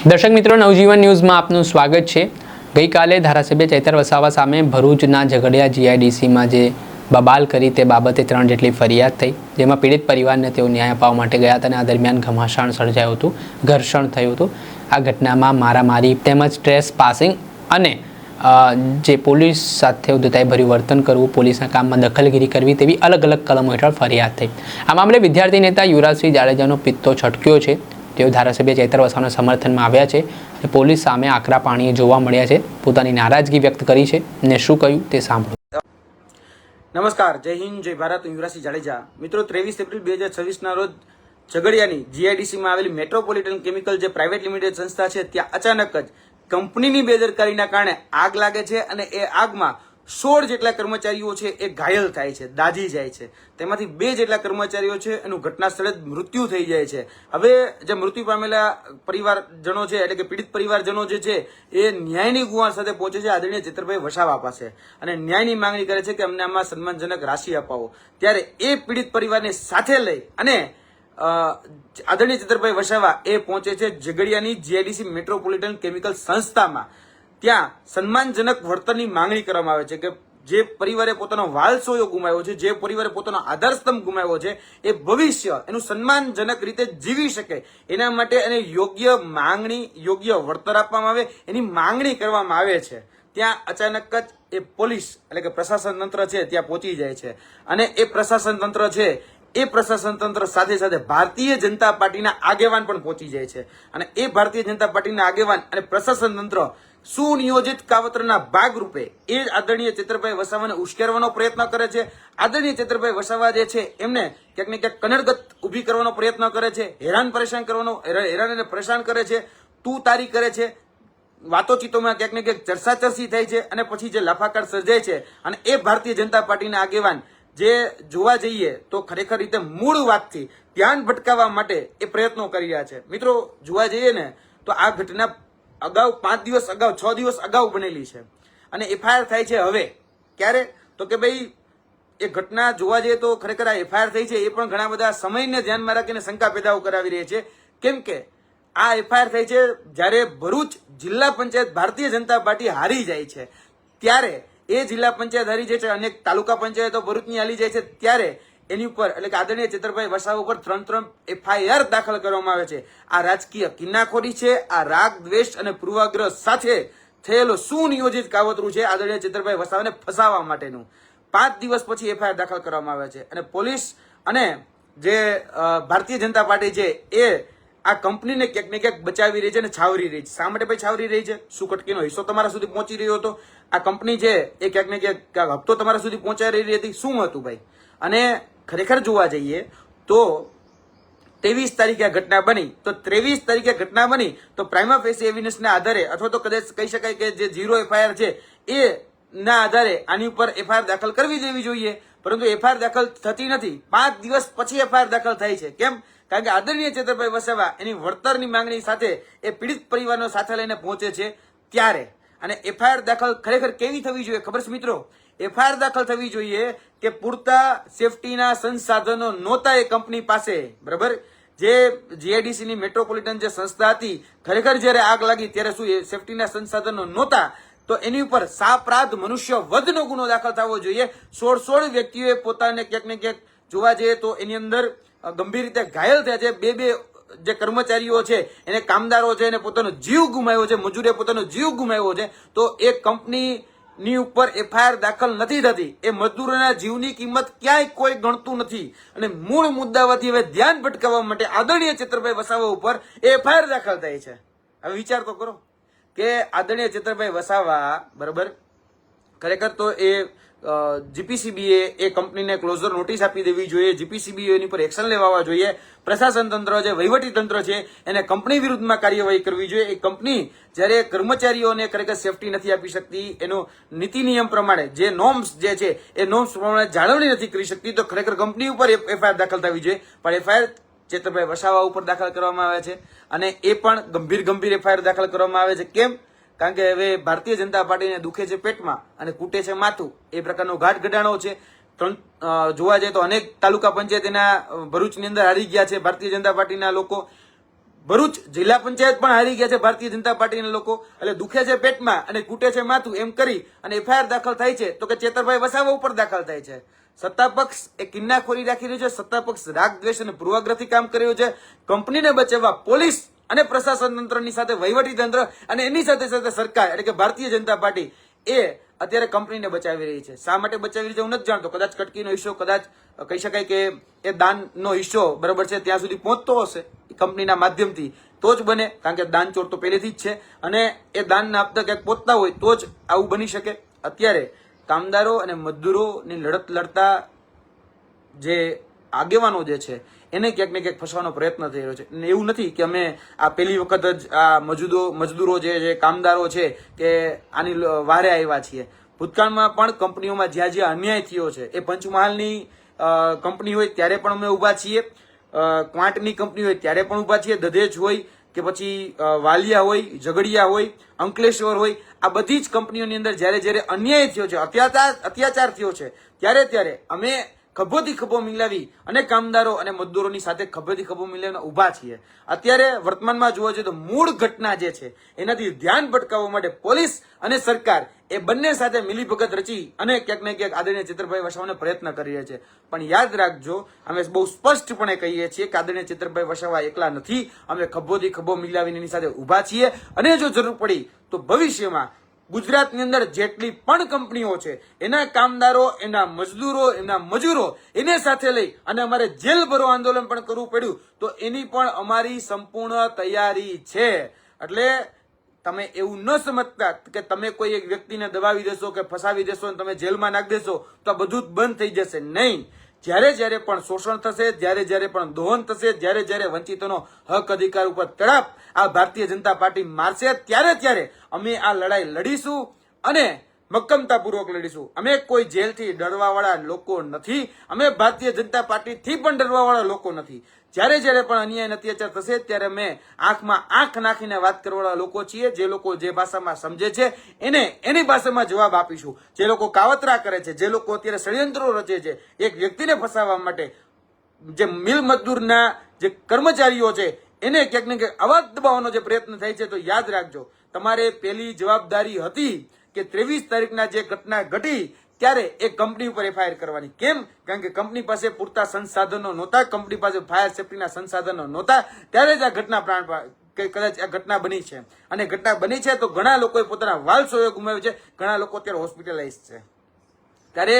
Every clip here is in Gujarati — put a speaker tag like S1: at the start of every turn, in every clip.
S1: દર્શક મિત્રો, નવજીવન ન્યૂઝમાં આપનું સ્વાગત છે। ગઈકાલે ધારાસભ્ય ચૈતર વસાવા સામે ભરૂચના ઝઘડિયા જીઆઈડીસીમાં જે બબાલ કરી તે બાબતે 3 જેટલી ફરિયાદ થઈ, જેમાં પીડિત પરિવારને તેઓ ન્યાય અપાવવા માટે ગયા હતા અને આ દરમિયાન ઘમાસાણ સર્જાયું હતું, ઘર્ષણ થયું હતું। આ ઘટનામાં મારામારી તેમજ સ્ટ્રેસ પાસિંગ અને જે પોલીસ સાથે ઉદ્ધતાઈભર્યું વર્તન કરવું, પોલીસના કામમાં દખલગીરી કરવી તેવી અલગ અલગ કલમો હેઠળ ફરિયાદ થઈ। આ મામલે વિદ્યાર્થી નેતા યુવરાજસિંહ જાડેજાનો પિત્તો છટક્યો છે। તેઓ ધારાસભ્ય ચૈતર વસાવાના સમર્થનમાં આવ્યા છે અને પોલીસ સામે આકરા પાણીએ જોવા મળ્યા છે, પોતાની નારાજગી વ્યક્ત કરી છે અને શું કહ્યું તે સાંભળો।
S2: નમસ્કાર, જય હિન્દ, જય ભારત। હું યુવરાજસિંહ જાડેજા। મિત્રો, 23 એપ્રિલ 2026ના રોજ ઝઘડિયાની જીઆઈડીસીમાં આવેલી મેટ્રોપોલિટન કેમિકલ જે પ્રાઇવેટ લિમિટેડ સંસ્થા છે, ત્યાં અચાનક જ કંપનીની બેદરકારીના કારણે આગ લાગે છે અને એ આગમાં 16 જેટલા કર્મચારીઓ છે એ ઘાયલ થાય છે, દાઝી જાય છે। તેમાંથી 2 જેટલા કર્મચારીઓ છે એનું ઘટના સ્થળે જ મૃત્યુ થઈ જાય છે। હવે જે મૃત્યુ પામેલા પરિવારજનો છે, એટલે કે પીડિત પરિવારજનો જે છે એ ન્યાયની ગુહાર સાથે પહોંચે છે આદરણીય ચૈતરભાઈ વસાવા પાસે અને ન્યાયની માંગણી કરે છે કે અમને આમાં સન્માનજનક રાશિ અપાવો। ત્યારે એ પીડિત પરિવારને સાથે લઈ અને આદરણીય ચૈતરભાઈ વસાવા એ પહોંચે છે ઝઘડિયાની જીઆઈડીસી મેટ્રોપોલિટન કેમિકલ સંસ્થામાં। ત્યાં સન્માનજનક વળતરની માંગણી કરવામાં આવે છે કે જે પરિવારે પોતાનો વાલસોયો ગુમાવ્યો છે, જે પરિવારે પોતાનો આધારસ્તંભ ગુમાવ્યો છે, એ ભવિષ્ય એનું સન્માનજનક રીતે જીવી શકે એના માટે એને યોગ્ય માંગણી, યોગ્ય વળતર આપવામાં આવે એની માંગણી કરવામાં આવે છે। ત્યાં અચાનક જ એ પોલીસ એટલે કે પ્રશાસન તંત્ર છે ત્યાં પહોંચી જાય છે અને એ પ્રશાસન તંત્ર છે એ પ્રશાસન તંત્ર સાથે સાથે ભારતીય જનતા પાર્ટીના આગેવાન પણ પહોંચી જાય છે અને એ ભારતીય જનતા પાર્ટીના આગેવાન અને પ્રશાસન તંત્ર સુનિયોજિત કાવતરના ભાગરૂપે એ આદરણીય ચૈતરભાઈ વસાવાને ઉશ્કેરવાનો પ્રયત્ન કરે છે। આદરણીય ચૈતરભાઈ વસાવા જે છે એમને ક્યાંક ને ક્યાંક કનડગત ઊભી કરવાનો પ્રયત્ન કરે છે, હેરાન અને પરેશાન કરે છે, તું તારી કરે છે, વાતોચીતોમાં ક્યાંક ને ક્યાંક ચર્ચાચર્ચી થાય છે અને પછી જે લાફાકાર સર્જાય છે અને એ ભારતીય જનતા પાર્ટીના આગેવાન જે જોવા જઈએ તો ખરેખર રીતે મૂળ વાતથી ધ્યાન ભટકાવવા માટે એ પ્રયત્નો કરી રહ્યા છે। મિત્રો, જોવા જઈએ ને તો આ ઘટના અગાઉ 5 દિવસ અગાઉ 6 દિવસ અગાઉ બનેલી છે અને એફઆઈઆર થાય છે હવે ક્યારે તો કે ભાઈ એ ઘટના જોવા જઈએ તો ખરેખર આ એફઆઈઆર થઈ છે એ પણ ઘણા બધા સમયને ધ્યાનમાં રાખીને શંકા પેદા કરાવી રહી છે। કેમ કે આ એફઆઈઆર થઈ છે જ્યારે ભરૂચ જિલ્લા પંચાયત ભારતીય જનતા પાર્ટી હારી જાય છે, ત્યારે એ જિલ્લા પંચાયત હારી જાય છે, અનેક તાલુકા પંચાયતો ભરૂચની હારી જાય છે, ત્યારે એની ઉપર એટલે કે આદરણીય ચૈતરભાઈ વસાવા ઉપર 3 એફઆઈઆર દાખલ કરવામાં આવે છે। આ રાજકીય કિન્નાખોરી છે, આ રાગ દ્વેષ અને પૂર્વાગ્રહ સાથે થયેલો સુનિયોજિત કાવતરું છે આદરણીય ચૈતરભાઈ વસાવાને ફસાવવા માટેનું। 5 દિવસ પછી એફઆઈઆર દાખલ કરવામાં આવે છે અને પોલીસ અને જે ભારતીય જનતા પાર્ટી છે એ આ કંપનીને ક્યાંક ને ક્યાંક બચાવી રહી છે અને છાવરી રહી છે। શા માટે ભાઈ છાવરી રહી છે? શું કટકીનો હિસ્સો તમારા સુધી પહોંચી રહ્યો હતો? આ કંપની છે એ ક્યાંક ને ક્યાંક હપ્તો તમારા સુધી પહોંચાડી રહી હતી? શું હતું ભાઈ? અને ખરેખર જોવા જઈએ તો 23 તારીખે આ ઘટના બની, તો 23 તારીખે ઘટના બની તો પ્રાઇમા ફેસી એવિડન્સના આધારે અથવા તો કદાચ કહી શકાય કે જે 0 એફઆઈઆર છે એ ના આધારે આની ઉપર એફઆઈઆર દાખલ કરવી દેવી જોઈએ, પરંતુ એફઆઈઆર દાખલ થતી નથી। 5 દિવસ પછી એફઆઈઆર દાખલ થાય છે। કેમ? કારણ કે આદરણીય ચૈતરભાઈ વસાવા એની વળતરની માંગણી સાથે એ પીડિત પરિવારનો સાથે લઈને પહોંચે છે ત્યારે। અને એફઆઈઆર દાખલ ખરેખર કેવી થવી જોઈએ ખબર છે મિત્રો? એફઆઈઆર દાખલ થવી જોઈએ કે પૂરતા સેફટીના સંસાધનો નહોતા એ કંપની પાસે, બરાબર? જે જીઆઈડીસી ની મેટ્રોપોલિટન જે સંસ્થા હતી, ખરેખર જ્યારે આગ લાગી ત્યારે શું એ સેફટીના સંસાધનો નહોતા? તો એની ઉપર સાપરાધ મનુષ્ય વધનો ગુનો દાખલ થવો જોઈએ। 16 વ્યક્તિઓએ પોતાને ક્યાંક ને ક્યાંક જોવા જઈએ તો એની અંદર ગંભીર રીતે ઘાયલ થયા છે। બે જે કર્મચારીઓ છે એને કામદારો છે એને પોતાનો જીવ ગુમાવ્યો છે, મજૂરે પોતાનો જીવ ગુમાવ્યો છે, તો એ કંપની ની ઉપર એફઆઈઆર દાખલ નથી થતી। એ મજદૂરોના જીવની કિંમત ક્યાંય કોઈ ગણતું નથી અને મૂળ મુદ્દાવાથી હવે ધ્યાન ભટકાવવા માટે આદરણીય ચૈતરભાઈ વસાવા ઉપર એફઆઈઆર દાખલ થાય છે। હવે વિચાર તો કરો કે આદરણીય ચૈતરભાઈ વસાવા, બરાબર, ખરેખર તો એ જીપીસીબીએ એ કંપનીને ક્લોઝર નોટિસ આપી દેવી જોઈએ, જીપીસીબીએ એની પર એક્શન લેવા જોઈએ, પ્રશાસન તંત્ર જે વહીવટી તંત્ર છે એને કંપની વિરુદ્ધમાં કાર્યવાહી કરવી જોઈએ। એ કંપની જ્યારે કર્મચારીઓને ખરેખર સેફટી નથી આપી શકતી, એનો નીતિ નિયમ પ્રમાણે જે નોર્મ્સ જે છે એ નોર્મ્સ પ્રમાણે જાળવણી નથી કરી શકતી, તો ખરેખર કંપની ઉપર એફઆઈઆર દાખલ થવી જોઈએ। પણ એફઆઈઆર ચૈતરભાઈ વસાવા ઉપર દાખલ કરવામાં આવે છે અને એ પણ ગંભીર એફઆઈઆર દાખલ કરવામાં આવે છે। કેમ? કારણ કે હવે ભારતીય જનતા પાર્ટીને દુખે છે પેટમાં અને કૂટે છે માથું, એ પ્રકારનો ઘાટ ઘડાણો છે। જોવા જઈએ તો અનેક તાલુકા પંચાયત એના ભરૂચની અંદર હારી ગયા છે ભારતીય જનતા પાર્ટીના લોકો। ભરૂચ જિલ્લા પંચાયત પણ હારી ગયા છે ભારતીય જનતા પાર્ટીના લોકો. એટલે દુખે છે પેટમાં અને કૂટે છે માથું એમ કરી અને એફઆઈઆર દાખલ થાય છે તો કે ચેતરભાઈ વસાવા ઉપર દાખલ થાય છે. સત્તા પક્ષ એ કિન્નાખોરી રાખી રહ્યું છે. સત્તા પક્ષ રાગ દ્વેષ અને પૂર્વાગ્રહથી કામ કરી રહ્યું છે. કંપનીને બચાવવા પોલીસ અને પ્રશાસન તંત્રની સાથે વહીવટી તંત્ર અને એની સાથે સાથે સરકાર એટલે કે ભારતીય જનતા પાર્ટી એ અત્યારે કંપનીને બચાવી રહી છે. શા માટે બચાવી રહી છે હું નથી જાણતો. કદાચ કટકીનો હિસ્સો, કદાચ કહી શકાય કે એ દાનનો હિસ્સો બરાબર છે ત્યાં સુધી પહોંચતો હશે કંપનીના માધ્યમથી, તો જ બને. કારણ કે દાન ચોર તો પહેલેથી જ છે અને એ દાનના આપતા ક્યાંક પહોંચતા હોય તો જ આવું બની શકે. અત્યારે કામદારો અને મજદૂરોની લડત લડતા જે આગેવાનો જે છે એને ક્યાંક ને ક્યાંક ફસવાનો પ્રયત્ન થઈ રહ્યો છે. એવું નથી કે અમે આ પહેલી વખત જ આ મજદૂરો જે કામદારો છે કે આની વારે આવ્યા છીએ. ભૂતકાળમાં પણ કંપનીઓમાં જ્યાં જ્યાં અન્યાય થયો છે, એ પંચમહાલની કંપની હોય ત્યારે પણ અમે ઊભા છીએ, ક્વાંટની કંપની હોય ત્યારે પણ ઊભા છીએ, દધેજ હોય કે પછી વાલિયા હોય, ઝઘડિયા હોય, અંકલેશ્વર હોય, આ બધી જ કંપનીઓની અંદર જ્યારે જ્યારે અન્યાય થયો છે, અત્યાચાર થયો છે, ત્યારે અમે ખભોથી ખભો મિલાવી અને કામદારો અને મજદૂરોની સાથે ખભેથી ખભો મિલાવીને ઊભા છીએ. અત્યારે વર્તમાનમાં જોવા જઈએ તો મૂળ ઘટના જે છે એનાથી ધ્યાન ભટકાવવા માટે પોલીસ અને સરકાર એ બંને સાથે મિલીભગત રચી અને ક્યાંક ને ક્યાંક આદરણીય ચેતરભાઈ વસાવાને પ્રયત્ન કરી રહ્યા છે. પણ યાદ રાખજો, અમે બહુ સ્પષ્ટપણે કહીએ છીએ કે આદરણીય ચેતરભાઈ વસાવા એકલા નથી. અમે ખભોથી ખભો મિલાવીને એની સાથે ઊભા છીએ અને જો જરૂર પડી તો ભવિષ્યમાં ગુજરાતની અંદર જેટલી પણ કંપનીઓ છે એના કામદારો, એના મજદૂરો, એના મજૂરો એને સાથે લઈ અને અમારે જેલ ભરો આંદોલન પણ કરવું પડ્યું તો એની પણ અમારી સંપૂર્ણ તૈયારી છે. એટલે તમે એવું ન સમજતા કે તમે કોઈ એક વ્યક્તિને દબાવી દેશો કે ફસાવી દેશો અને તમે જેલમાં નાખી દેશો તો આ બધું જ બંધ થઈ જશે. નહીં. જ્યારે પણ શોષણ થશે, જ્યારે પણ દોહન થશે, જ્યારે વંચિતોનો હક અધિકાર ઉપર તડપ આ ભારતીય જનતા પાર્ટી મારશે, ત્યારે અમે આ લડાઈ લડીશું અને મક્કમતાપૂર્વક લડીશું. અમે કોઈ જેલથી ડરવાવાળા લોકો નથી. અમે ભારતીય જનતા પાર્ટીથી પણ ડરવાવાળા લોકો નથી. જ્યારે પણ અન્યાય અત્યાચાર થશે ત્યારે અમે આંખમાં આંખ નાખીને વાત કરવાવાળા લોકો છીએ. જે લોકો જે ભાષામાં સમજે છે એને એની ભાષામાં જવાબ આપીશું. જે લોકો કાવતરા કરે છે, જે લોકો અત્યારે ષડયંત્રો રચે છે એક વ્યક્તિને ફસાવવા માટે, જે મિલ મજદૂરના જે કર્મચારીઓ છે એને ક્યાંક ને ક્યાંક અવાજ દબાવવાનો જે પ્રયત્ન થાય છે, તો યાદ રાખજો તમારે પહેલી જવાબદારી હતી કે 23 તારીખના જે ઘટના ઘટી ત્યારે એ કંપની ઉપર એફઆઈઆર કરવાની. કેમ? કારણ કે કંપની પાસે પૂરતા સંસાધનો નહોતા, કંપની પાસે ફાયર સેફ્ટીના સંસાધનો નહોતા, ત્યારે જ આ ઘટના કદાચ આ ઘટના બની છે. અને ઘટના બની છે તો ઘણા લોકોએ પોતાના વાલ સોએ ગુમાવ્યો છે, ઘણા લોકો અત્યારે હોસ્પિટલાઇઝ છે. ત્યારે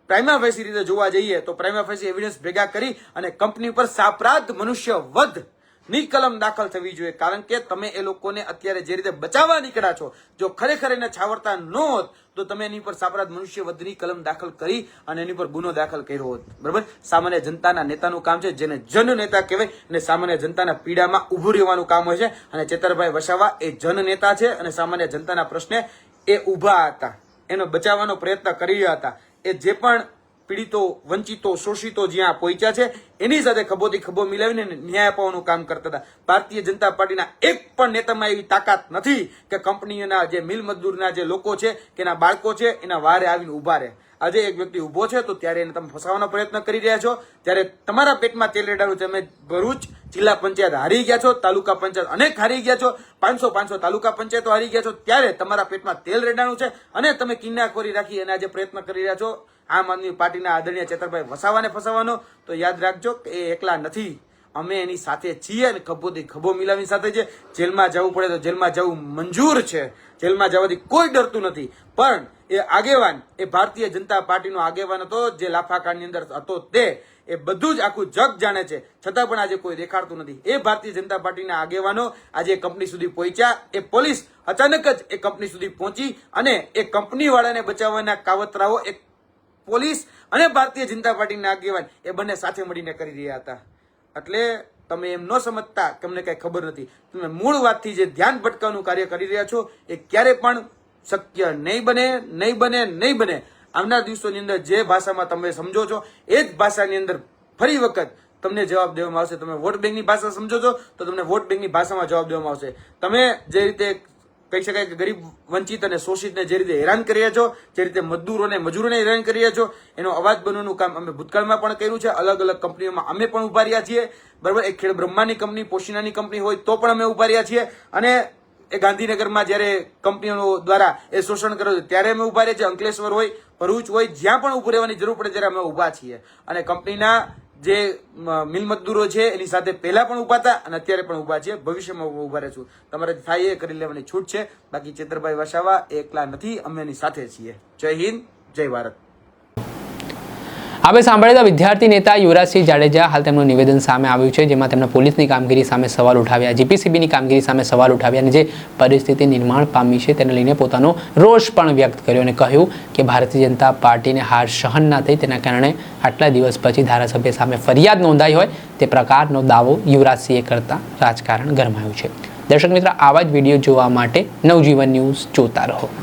S2: પ્રાઇમા ફેસી રીતે જોવા જઈએ તો પ્રાઇમા ફેસી એવિડન્સ ભેગા કરી અને કંપની ઉપર સાપરાધ મનુષ્ય વધ ની કલમ દાખલ થવી જોઈએ. કારણ કે તમે એ લોકોને અત્યારે જે રીતે બચાવવા નીકળ્યા છો, જો ખરેખર એને છાવરતા ન હોત તો તમે એની પર સાપરાધ મનુષ્ય વધની કલમ દાખલ કરી અને એની પર ગુનો દાખલ કર્યો હોત. બરાબર? સામાન્ય જનતાના નેતાનું કામ છે, જેને જન નેતા કહેવાય, અને સામાન્ય જનતાના પીડામાં ઉભું રહેવાનું કામ હોય છે. અને ચેતરભાઈ વસાવા એ જન નેતા છે અને સામાન્ય જનતાના પ્રશ્ને એ ઉભા હતા, એનો બચાવવાનો પ્રયત્ન કરી રહ્યા હતા. એ જે પણ પીડિતો, વંચિતો, શોષિતો જ્યાં પહોંચ્યા છે એની સાથે ખભોથી ખભો મિલાવીને ન્યાય અપાવવાનું કામ કરતા હતા. ભારતીય જનતા પાર્ટીના એક પણ નેતામાં એવી તાકાત નથી કે કંપનીઓના જે મિલ મજદૂરના જે લોકો છે કે એના બાળકો છે એના વારે આવીને ઉભા રહે. આજે એક વ્યક્તિ ઉભો છે તો ત્યારે એને તમે ફસાવવાનો પ્રયત્ન કરી રહ્યા છો, ત્યારે તમારા પેટમાં તેલ રેડાડું છે. અમે ભરૂચ જિલ્લા પંચાયત હારી ગયા છો, તાલુકા પંચાયત અનેક હારી ગયા છો, 500 તાલુકા પંચાયતો હારી ગયા છો, ત્યારે તમારા પેટમાં તેલ રેડાણું છે અને તમે કિન્નાખોરી રાખી અને આજે પ્રયત્ન કરી રહ્યા છો આમ આદમી પાર્ટીના આદરણીય ચેતરભાઈ વસાવાને ફસાવવાનો. તો યાદ રાખજો કે એ એકલા નથી, અમે એની સાથે છીએ અને ખભોથી ખભો મિલાવીની સાથે છે. જેલમાં જવું પડે તો જેલમાં જવું મંજૂર છે, જેલમાં જવાથી કોઈ ડરતું નથી. પણ એ આગેવાન, એ ભારતીય જનતા પાર્ટીનો આગેવાન હતો, જે લાફાકાંડની અંદર હતો, તે એ બધું જ આખું જગ જાણે છે, છતાં પણ આજે કોઈ દેખાડતું નથી. એ ભારતીય જનતા પાર્ટીના આગેવાનો આજે કંપની સુધી પહોંચ્યા. એ પોલીસ અચાનક જ એ કંપની સુધી પહોંચી અને એ કંપની વાળાને બચાવવાના કાવતરાઓ એક પોલીસ અને ભારતીય જનતા પાર્ટીના આગેવાન એ બંને સાથે મળીને કરી રહ્યા હતા. એટલે તમે એમ ન સમજતા કે અમને કઈ ખબર નથી. તમે મૂળ વાતથી જે ધ્યાન ભટકાવવાનું કાર્ય કરી રહ્યા છો એ ક્યારે પણ શક્ય નહીં બને. આવનાર દિવસોની અંદર જે ભાષામાં તમે સમજો છો એ જ ભાષાની અંદર ફરી વખત તમને જવાબ દેવામાં આવશે. તમે વોટ બેંકની ભાષા સમજો છો તો તમને વોટ બેંકની ભાષામાં જવાબ દેવામાં આવશે. તમે જે રીતે કહી શકાય કે ગરીબ વંચિત અને શોષિતને જે રીતે હેરાન કરી રહ્યા છો, જે રીતે મજૂરોને હેરાન કરી રહ્યા છો, એનો અવાજ બનવાનું કામ અમે ભૂતકાળમાં પણ કર્યું છે. અલગ અલગ કંપનીઓમાં અમે પણ ઉભા રહ્યા છીએ, બરાબર. એક ખેડ બ્રહ્માની કંપની, પોશીનાની કંપની હોય તો પણ અમે ઉભા રહ્યા છીએ, અને એ ગાંધીનગરમાં જ્યારે કંપનીઓ દ્વારા એ શોષણ કર્યું ત્યારે અમે ઉભા રહ્યા છીએ. અંકલેશ્વર હોય, ભરૂચ હોય, જ્યાં પણ ઉભું રહેવાની જરૂર પડે ત્યારે અમે ઉભા છીએ. અને કંપનીના જે મિલ મજદૂરો છે એની સાથે પહેલા પણ ઉભા હતા અને અત્યારે પણ ઉભા છે, ભવિષ્યમાં ઉભા રહેશું. તમારે થાય એ કરી લેવાની છૂટ છે. બાકી ચેતરભાઈ વસાવા એકલા નથી, અમે એની સાથે છીએ. જય હિન્દ, જય ભારત.
S1: આપણે સાંભળેલા વિદ્યાર્થી નેતા યુવરાજસિંહ જાડેજા હાલ તેમનું નિવેદન સામે આવ્યું છે, જેમાં તેમણે પોલીસની કામગીરી સામે સવાલ ઉઠાવ્યા, જીપીસીબીની કામગીરી સામે સવાલ ઉઠાવ્યા અને જે પરિસ્થિતિ નિર્માણ પામી છે તેને લઈને પોતાનો રોષ પણ વ્યક્ત કર્યો અને કહ્યું કે ભારતીય જનતા પાર્ટીને હાર સહન ના થઈ, તેના કારણે આટલા દિવસ પછી ધારાસભ્ય સામે ફરિયાદ નોંધાઈ હોય તે પ્રકારનો દાવો યુવરાજસિંહે કરતા રાજકારણ ગરમાયું છે. દર્શક મિત્રો, આવા જ વિડીયો જોવા માટે નવજીવન ન્યૂઝ જોતા રહો.